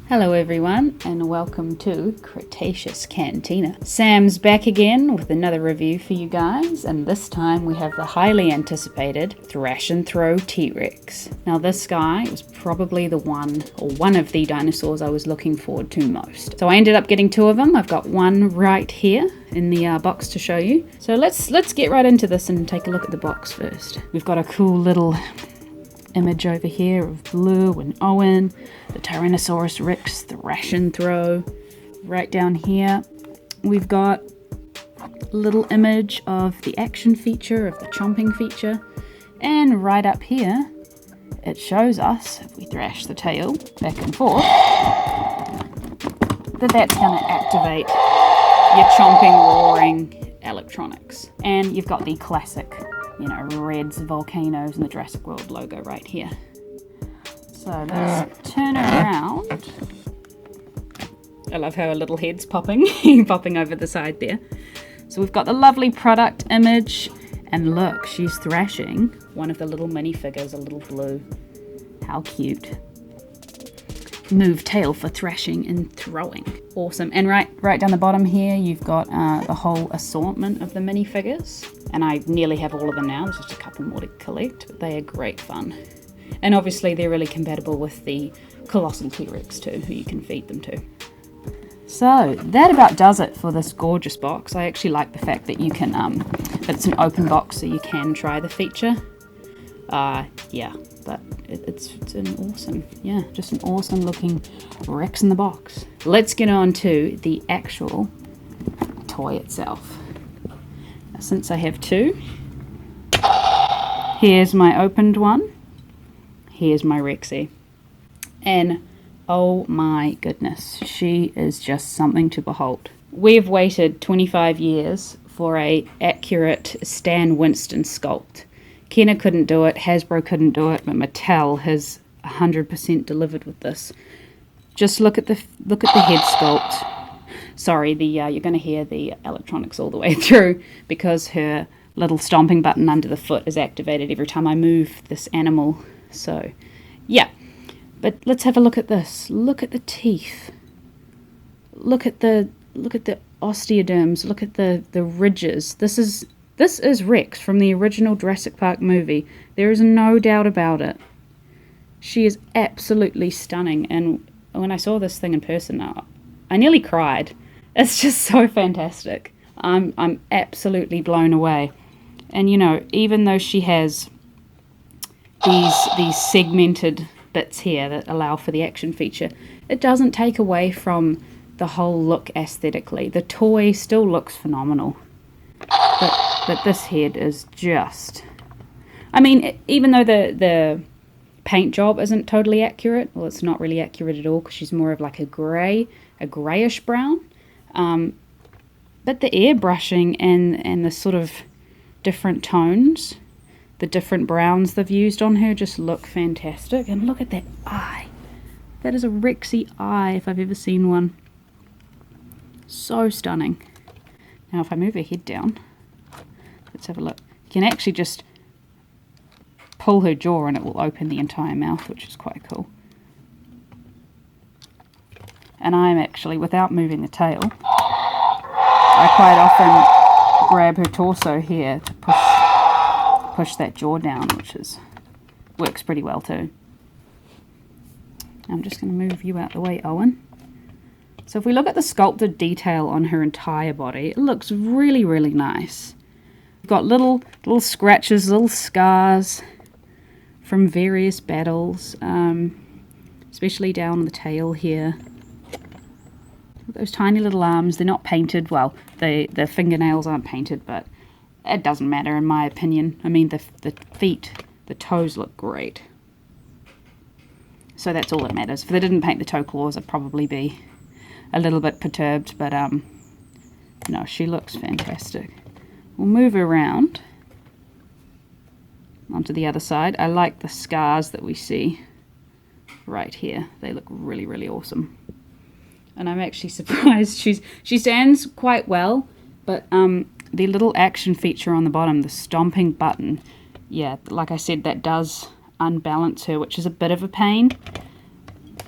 Hello everyone and welcome to Cretaceous Cantina. Sam's back again with another review for you guys, and this time we have the highly anticipated Thrash and Throw T-Rex. Now this guy was probably the one of the dinosaurs I was looking forward to most. So I ended up getting two of them. I've got one right here in the box to show you. So let's get right into this and take a look at the box first. We've got a cool little image over here of Blue and Owen, the Tyrannosaurus Rex Thrash and Throw. Right down here we've got a little image of the action feature, of the chomping feature, and right up here it shows us, if we thrash the tail back and forth, that's going to activate your chomping, roaring electronics. And you've got the classic, reds, volcanoes, and the Jurassic World logo right here. So let's turn around. I love how a little head's popping over the side there. So we've got the lovely product image, and look, she's thrashing one of the little minifigures, a little Blue. How cute. Move tail for thrashing and throwing. Awesome. And right down the bottom here, you've got the whole assortment of the minifigures. And I nearly have all of them now. There's just a couple more to collect, but they are great fun. And obviously they're really compatible with the colossal T-Rex too, who you can feed them to. So that about does it for this gorgeous box. I actually like the fact that you can, that it's an open box so you can try the feature. Yeah, but it's an awesome, just an awesome looking Rex in the box. Let's get on to the actual toy itself. Now, since I have two, here's my opened one, here's my Rexy, and oh my goodness, she is just something to behold. We've waited 25 years for a accurate Stan Winston sculpt. Kenner couldn't do it, Hasbro couldn't do it, but Mattel has 100% delivered with this. Just look at the head sculpt. Sorry, you're going to hear the electronics all the way through because her little stomping button under the foot is activated every time I move this animal. So, yeah. But let's have a look at this. Look at the teeth. Look at the osteoderms. Look at the ridges. This is Rex from the original Jurassic Park movie. There is no doubt about it. She is absolutely stunning, and when I saw this thing in person, I nearly cried. It's just so fantastic. I'm absolutely blown away. And even though she has these segmented bits here that allow for the action feature, it doesn't take away from the whole look aesthetically. The toy still looks phenomenal. But this head is just... I mean, even though the paint job isn't totally accurate, well, it's not really accurate at all because she's more of like a grayish brown. But the airbrushing and the sort of different tones, the different browns they've used on her just look fantastic. And look at that eye. That is a Rexy eye if I've ever seen one. So stunning. Now if I move her head down, let's have a look. You can actually just pull her jaw and it will open the entire mouth, which is quite cool. And I'm actually, without moving the tail, I quite often grab her torso here to push that jaw down, which works pretty well too. I'm just going to move you out the way, Owen. So if we look at the sculpted detail on her entire body, it looks really, really nice. We've got little scratches, little scars from various battles, especially down the tail here. Those tiny little arms, they're not painted. Well, the fingernails aren't painted, but it doesn't matter in my opinion. I mean, the feet, the toes look great. So that's all that matters. If they didn't paint the toe claws, I'd probably be a little bit perturbed, but no, she looks fantastic. We'll move around onto the other side. I like the scars that we see right here. They look really, really awesome. And I'm actually surprised she stands quite well, but the little action feature on the bottom, the stomping button, yeah, like I said, that does unbalance her, which is a bit of a pain.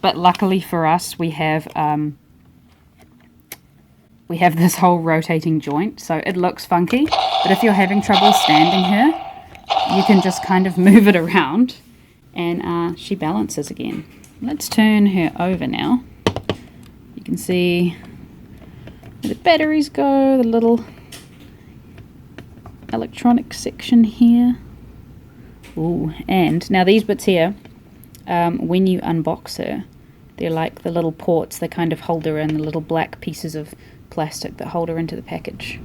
But luckily for us, we have this whole rotating joint, so it looks funky. But if you're having trouble standing her, you can just kind of move it around, and she balances again. Let's turn her over now. You can see where the batteries go, the little electronic section here. Ooh, and now these bits here, when you unbox her, they're like the little ports. They kind of hold her in, the little black pieces of plastic that hold her into the package.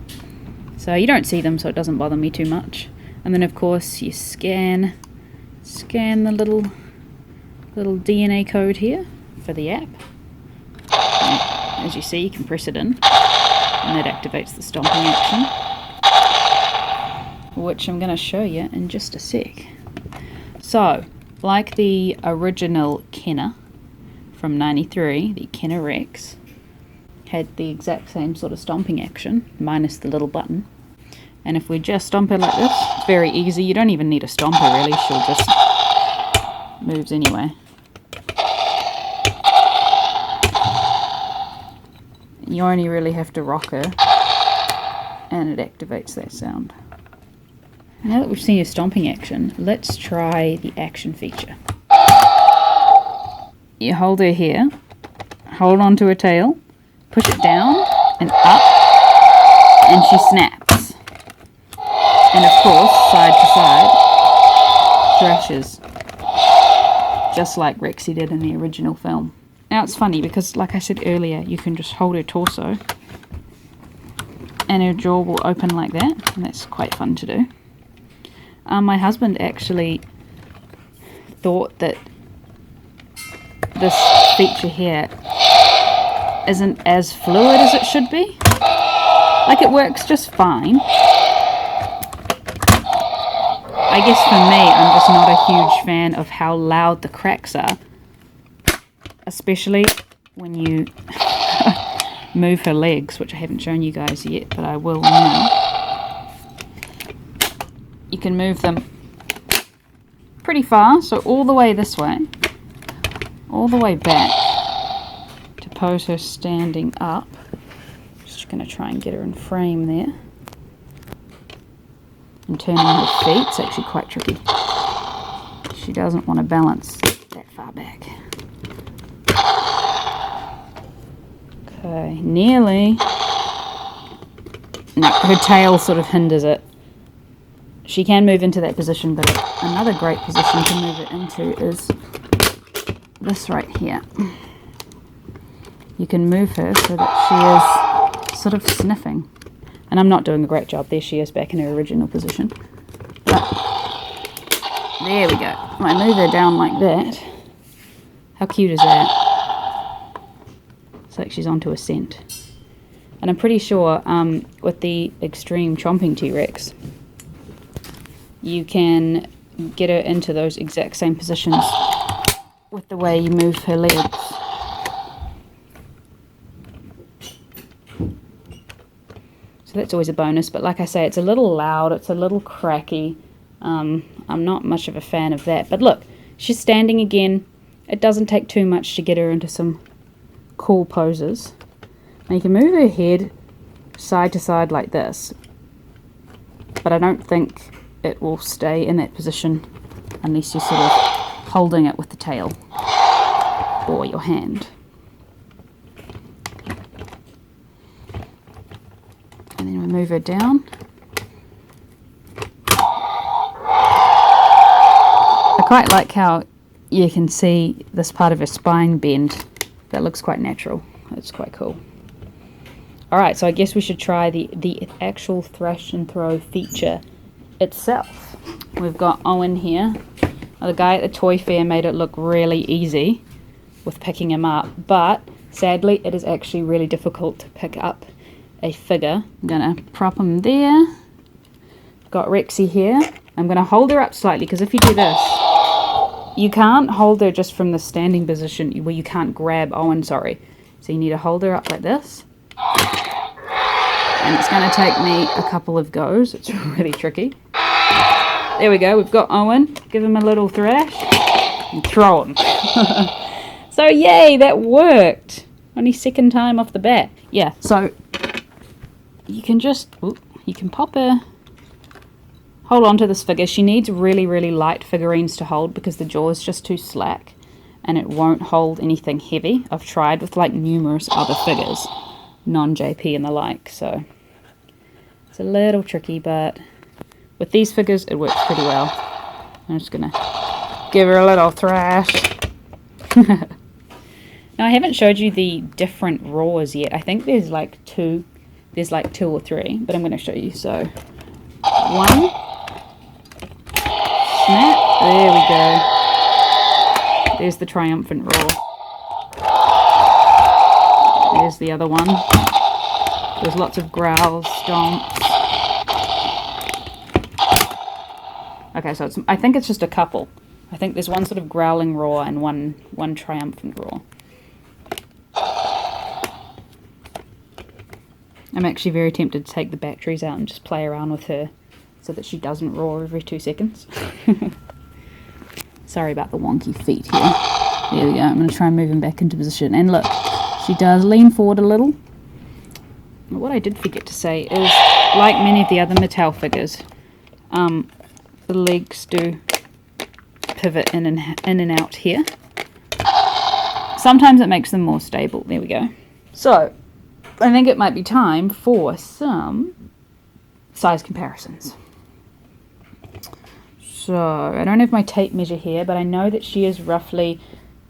So you don't see them, so it doesn't bother me too much. And then of course you scan the little DNA code here for the app. And as you see, you can press it in, and that activates the stomping action, which I'm going to show you in just a sec. So, like the original Kenner from '93, the Kenner Rex had the exact same sort of stomping action, minus the little button. And if we just stomp her like this, it's very easy. You don't even need a stomper really, she'll just moves anyway. You only really have to rock her, and it activates that sound. Now that we've seen her stomping action, let's try the action feature. You hold her here, hold on to her tail, push it down and up, and she snaps. And of course, side to side, thrashes, just like Rexy did in the original film. Now it's funny because, like I said earlier, you can just hold her torso and her jaw will open like that, and that's quite fun to do. My husband actually thought that this feature here isn't as fluid as it should be. Like, it works just fine. I guess for me, I'm just not a huge fan of how loud the cracks are, especially when you move her legs, which I haven't shown you guys yet, but I will now. You can move them pretty far, so all the way this way, all the way back, to pose her standing up. Just going to try and get her in frame there. And turning her feet, it's actually quite tricky. She doesn't want to balance that far back. Okay, nearly. No, her tail sort of hinders it. She can move into that position, but another great position to move it into is this right here. You can move her so that she is sort of sniffing. And I'm not doing a great job. There she is back in her original position. But there we go. If I move her down like that, how cute is that? It's like she's onto a scent. And I'm pretty sure with the extreme chomping T-Rex, you can get her into those exact same positions with the way you move her legs. So that's always a bonus, but like I say, it's a little loud, it's a little cracky. I'm not much of a fan of that. But look, she's standing again. It doesn't take too much to get her into some cool poses. Now you can move her head side to side like this, but I don't think it will stay in that position unless you're sort of holding it with the tail or your hand. And then we move her down. I quite like how you can see this part of her spine bend. That looks quite natural. That's quite cool. Alright, so I guess we should try the actual thrash and throw feature itself. We've got Owen here. The guy at the toy fair made it look really easy with picking him up, but sadly it is actually really difficult to pick up a figure. I'm gonna prop him there. Got Rexy here. I'm gonna hold her up slightly, because if you do this, you can't hold her just from the standing position where you can't grab Owen, sorry. So you need to hold her up like this. And it's going to take me a couple of goes. It's really tricky. There we go. We've got Owen. Give him a little thrash and throw him. So yay, that worked. Only second time off the bat. Yeah, so you can just, you can hold on to this figure. She needs really, really light figurines to hold because the jaw is just too slack and it won't hold anything heavy. I've tried with like numerous other figures, non-JP and the like, so it's a little tricky, but with these figures it works pretty well. I'm just gonna give her a little thrash. Now I haven't showed you the different roars yet. I think there's like two or three, but I'm gonna show you. So one, snap, there we go. There's the triumphant roar. There's the other one. There's lots of growls, stomps. Okay, so I think it's just a couple. I think there's one sort of growling roar and one triumphant roar. I'm actually very tempted to take the batteries out and just play around with her so that she doesn't roar every 2 seconds. Sorry about the wonky feet here. There we go. I'm going to try and move him back into position. And look, she does lean forward a little. What I did forget to say is, like many of the other Mattel figures, the legs do pivot in and out here. Sometimes it makes them more stable. There we go. So, I think it might be time for some size comparisons. So, I don't have my tape measure here, but I know that she is roughly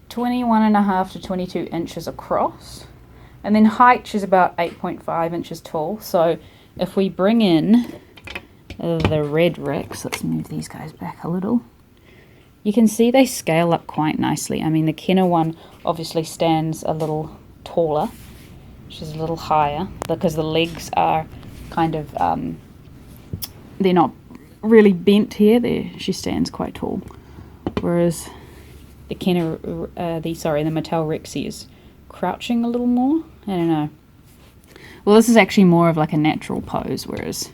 21.5 to 22 inches across. And then height, she's about 8.5 inches tall. So, if we bring in the red Rex, let's move these guys back a little. You can see they scale up quite nicely. I mean, the Kenner one obviously stands a little taller. She's a little higher because the legs are kind of, they're not really bent here. She stands quite tall. Whereas the Kenner, the Mattel Rexy is crouching a little more. I don't know. Well, this is actually more of like a natural pose, whereas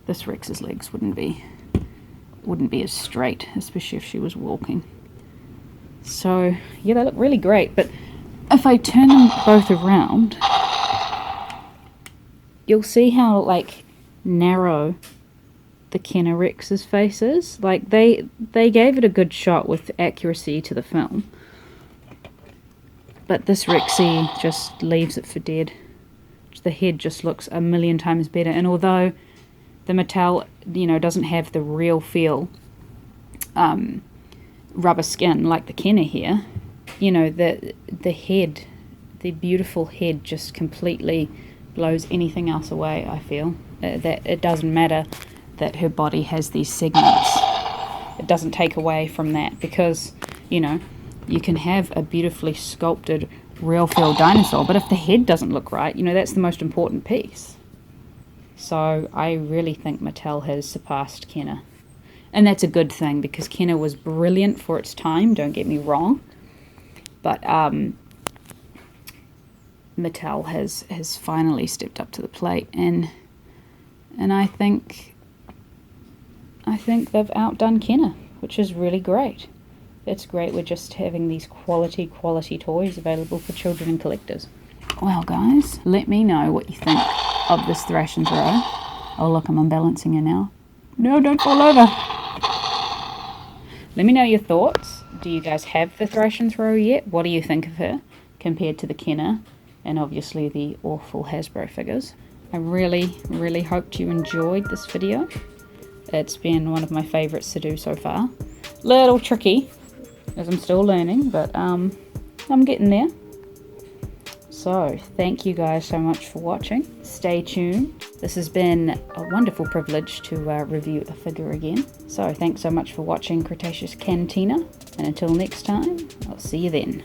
this Rex's legs wouldn't be as straight, especially if she was walking. So yeah, they look really great. But if I turn them both around, you'll see how like narrow the Kenner Rex's face is. Like they gave it a good shot with accuracy to the film, but this Rexy just leaves it for dead. The head just looks a million times better, and although the Mattel, doesn't have the real feel rubber skin like the Kenner here, the head, the beautiful head just completely blows anything else away. I feel that it doesn't matter that her body has these segments. It doesn't take away from that, because you can have a beautifully sculpted real feel dinosaur, but if the head doesn't look right, that's the most important piece. So I really think Mattel has surpassed Kenner, and that's a good thing, because Kenner was brilliant for its time, don't get me wrong, but Mattel has finally stepped up to the plate, and I think they've outdone Kenner, which is really great. It's great we're just having these quality toys available for children and collectors. Well guys, let me know what you think of this Thrash and Throw. Oh look, I'm unbalancing her now. No, don't fall over. Let me know your thoughts. Do you guys have the Thrash and Throw yet? What do you think of her compared to the Kenner and obviously the awful Hasbro figures? I really hoped you enjoyed this video. It's been one of my favorites to do so far. Little tricky, as I'm still learning, but I'm getting there. So thank you guys so much for watching. Stay tuned. This has been a wonderful privilege to review a figure again. So thanks so much for watching Cretaceous Cantina, and until next time, I'll see you then.